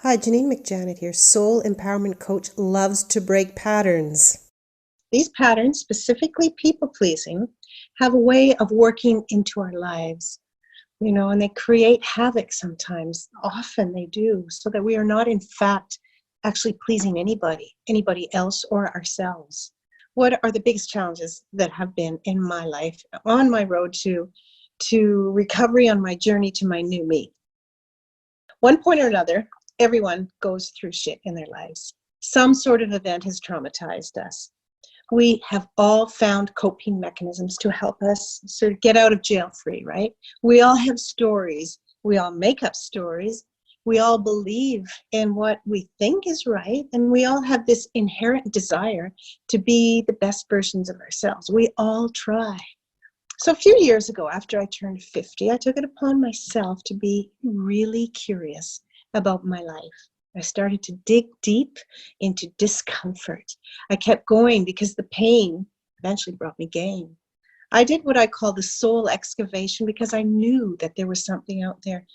Hi, Janine McJannet here, soul empowerment coach, loves to break patterns. These patterns, specifically people-pleasing, have a way of working into our lives, and they create havoc sometimes. Often they do, so that we are not, in fact, actually pleasing anybody else or ourselves. What are the biggest challenges that have been in my life on my road to recovery, on my journey to my new me? One point or another, everyone goes through shit in their lives. Some sort of event has traumatized us. We have all found coping mechanisms to help us sort of get out of jail free, right? We all have stories. We all make up stories. We all believe in what we think is right. And we all have this inherent desire to be the best versions of ourselves. We all try. So a few years ago, after I turned 50, I took it upon myself to be really curious about my life. I started to dig deep into discomfort. I kept going because the pain eventually brought me gain. I did what I call the soul excavation because I knew that there was something out there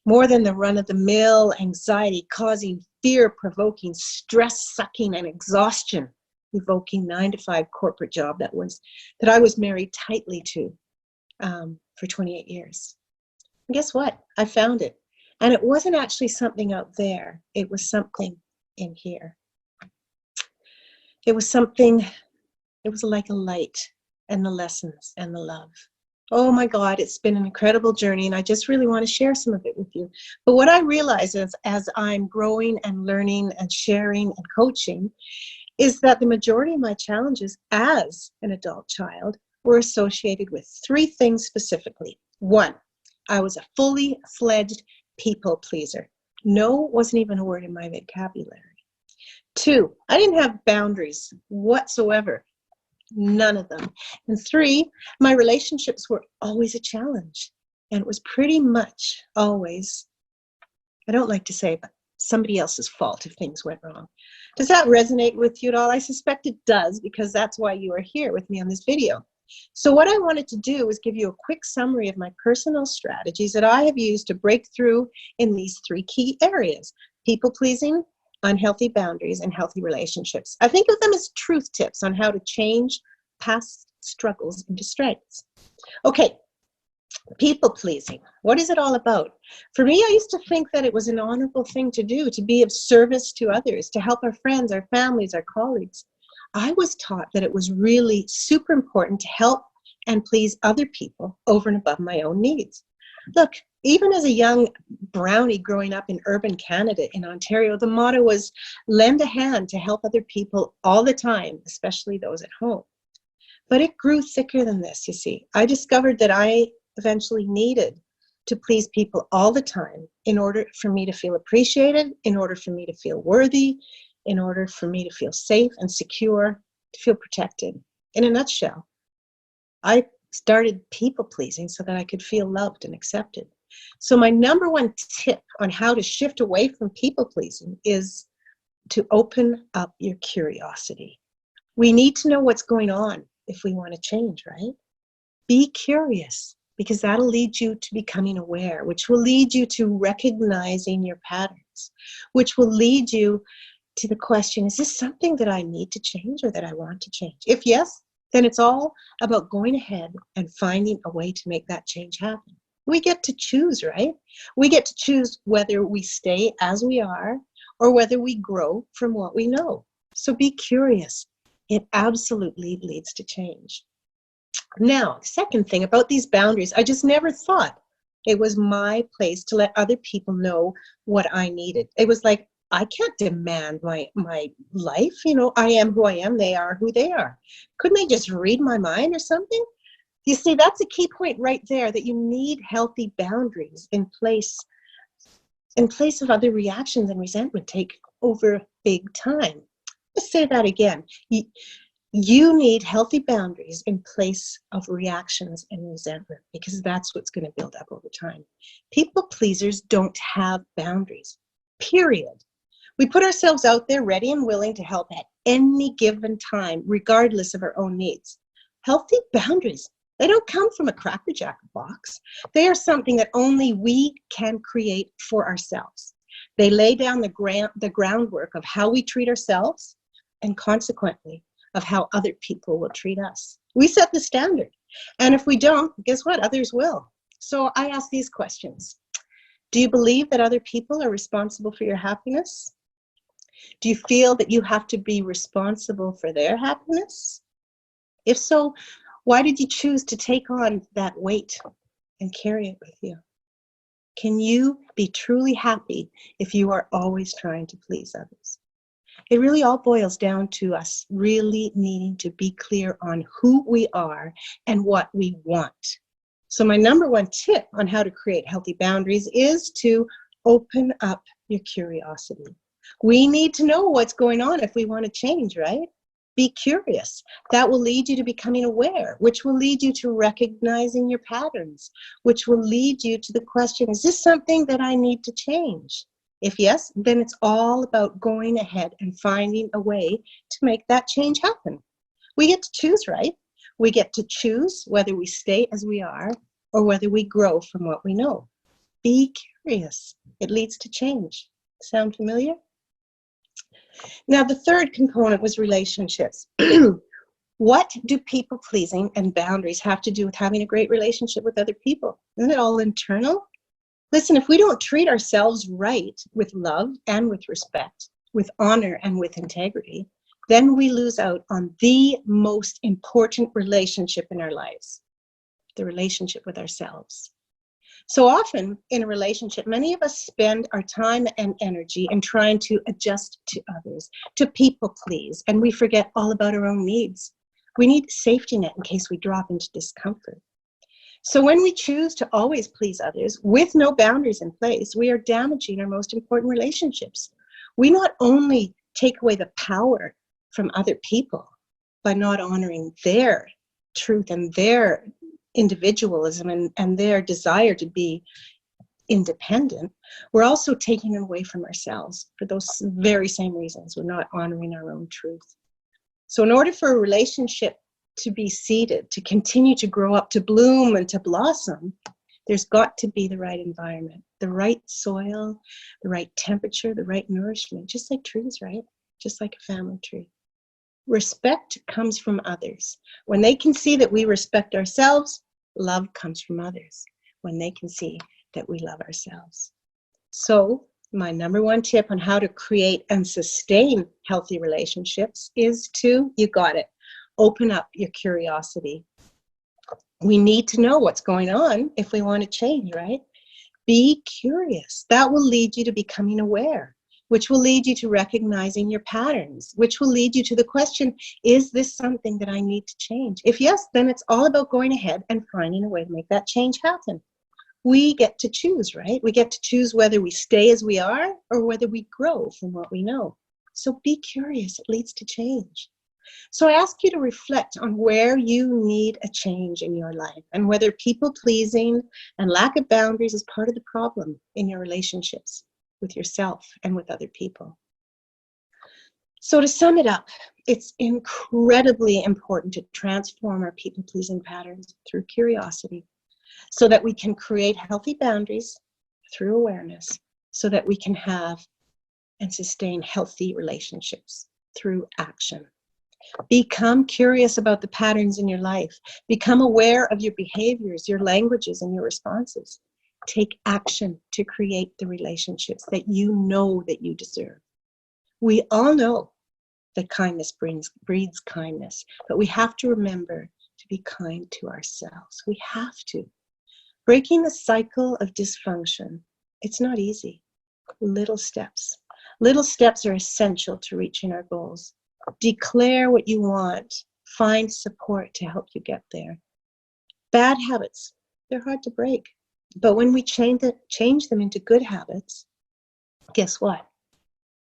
more than the run-of-the-mill anxiety causing, fear-provoking, stress-sucking, and exhaustion evoking 9-to-5 corporate job that I was married tightly to for 28 years. And guess what? I found it. And it wasn't actually something out there. It was something in here. It was like a light, and the lessons and the love. Oh my God, it's been an incredible journey, and I just really want to share some of it with you. But what I realize is, as I'm growing and learning and sharing and coaching, is that the majority of my challenges as an adult child were associated with three things specifically. One, I was a fully fledged people pleaser. No wasn't even a word in my vocabulary. Two, I didn't have boundaries whatsoever. None of them. And three, my relationships were always a challenge. And it was pretty much always, I don't like to say, but somebody else's fault if things went wrong. Does that resonate with you at all? I suspect it does, because that's why you are here with me on this video. So what I wanted to do is give you a quick summary of my personal strategies that I have used to break through in these three key areas: people-pleasing, unhealthy boundaries, and healthy relationships. I think of them as truth tips on how to change past struggles into strengths. Okay, people-pleasing. What is it all about? For me, I used to think that it was an honorable thing to do, to be of service to others, to help our friends, our families, our colleagues. I was taught that it was really super important to help and please other people over and above my own needs. Look, even as a young brownie growing up in urban Canada in Ontario, the motto was lend a hand to help other people all the time, especially those at home. But it grew thicker than this, you see. I discovered that I eventually needed to please people all the time in order for me to feel appreciated, in order for me to feel worthy, in order for me to feel safe and secure, to feel protected. In a nutshell, I started people pleasing so that I could feel loved and accepted. So my number one tip on how to shift away from people pleasing is to open up your curiosity. We need to know what's going on if we want to change, right? Be curious, because that'll lead you to becoming aware, which will lead you to recognizing your patterns, which will lead you to the question, is this something that I need to change or that I want to change? If yes, then it's all about going ahead and finding a way to make that change happen. We get to choose, right? We get to choose whether we stay as we are or whether we grow from what we know. So be curious. It absolutely leads to change. Now, second thing about these boundaries, I just never thought it was my place to let other people know what I needed. It was like, I can't demand my life. I am who I am. They are who they are. Couldn't they just read my mind or something? You see, that's a key point right there, that you need healthy boundaries in place of other reactions and resentment take over big time. Let's say that again. You need healthy boundaries in place of reactions and resentment, because that's what's going to build up over time. People pleasers don't have boundaries, period. We put ourselves out there ready and willing to help at any given time, regardless of our own needs. Healthy boundaries, they don't come from a Cracker Jack box. They are something that only we can create for ourselves. They lay down the groundwork of how we treat ourselves and consequently of how other people will treat us. We set the standard. And if we don't, guess what? Others will. So I ask these questions. Do you believe that other people are responsible for your happiness? Do you feel that you have to be responsible for their happiness? If so, why did you choose to take on that weight and carry it with you? Can you be truly happy if you are always trying to please others? It really all boils down to us really needing to be clear on who we are and what we want. So my number one tip on how to create healthy boundaries is to open up your curiosity. We need to know what's going on if we want to change, right? Be curious. That will lead you to becoming aware, which will lead you to recognizing your patterns, which will lead you to the question, is this something that I need to change? If yes, then it's all about going ahead and finding a way to make that change happen. We get to choose, right? We get to choose whether we stay as we are or whether we grow from what we know. Be curious. It leads to change. Sound familiar? Now, the third component was relationships. What do people pleasing and boundaries have to do with having a great relationship with other people? Isn't it all internal? Listen, if we don't treat ourselves right with love and with respect, with honor and with integrity, then we lose out on the most important relationship in our lives, the relationship with ourselves. So often in a relationship, many of us spend our time and energy in trying to adjust to others, to people please, and we forget all about our own needs. We need a safety net in case we drop into discomfort. So when we choose to always please others with no boundaries in place, we are damaging our most important relationships. We not only take away the power from other people by not honoring their truth and their individualism and their desire to be independent, we're also taking it away from ourselves for those very same reasons. We're not honoring our own truth. So in order for a relationship to be seeded, to continue to grow up, to bloom and to blossom, there's got to be the right environment, the right soil, the right temperature, the right nourishment, just like trees, right? Just like a family tree. Respect comes from others. When they can see that we respect ourselves, love comes from others. When they can see that we love ourselves. So my number one tip on how to create and sustain healthy relationships is to, you got it, open up your curiosity. We need to know what's going on if we want to change, right? Be curious. That will lead you to becoming aware, which will lead you to recognizing your patterns, which will lead you to the question, is this something that I need to change? If yes, then it's all about going ahead and finding a way to make that change happen. We get to choose, right? We get to choose whether we stay as we are or whether we grow from what we know. So be curious. It leads to change. So I ask you to reflect on where you need a change in your life and whether people-pleasing and lack of boundaries is part of the problem in your relationships with yourself and with other people. So to sum it up, it's incredibly important to transform our people-pleasing patterns through curiosity so that we can create healthy boundaries through awareness, so that we can have and sustain healthy relationships through action. Become curious about the patterns in your life. Become aware of your behaviors, your languages, and your responses. Take action to create the relationships that you know that you deserve. We all know that kindness breeds kindness, but we have to remember to be kind to ourselves. We have to. Breaking the cycle of dysfunction, it's not easy. Little steps. Little steps are essential to reaching our goals. Declare what you want. Find support to help you get there. Bad habits, they're hard to break. But when we change them into good habits, guess what?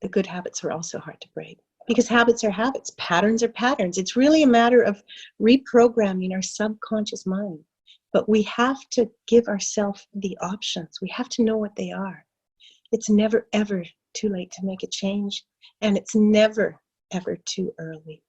The good habits are also hard to break. Because habits are habits. Patterns are patterns. It's really a matter of reprogramming our subconscious mind. But we have to give ourselves the options. We have to know what they are. It's never, ever too late to make a change. And it's never, ever too early.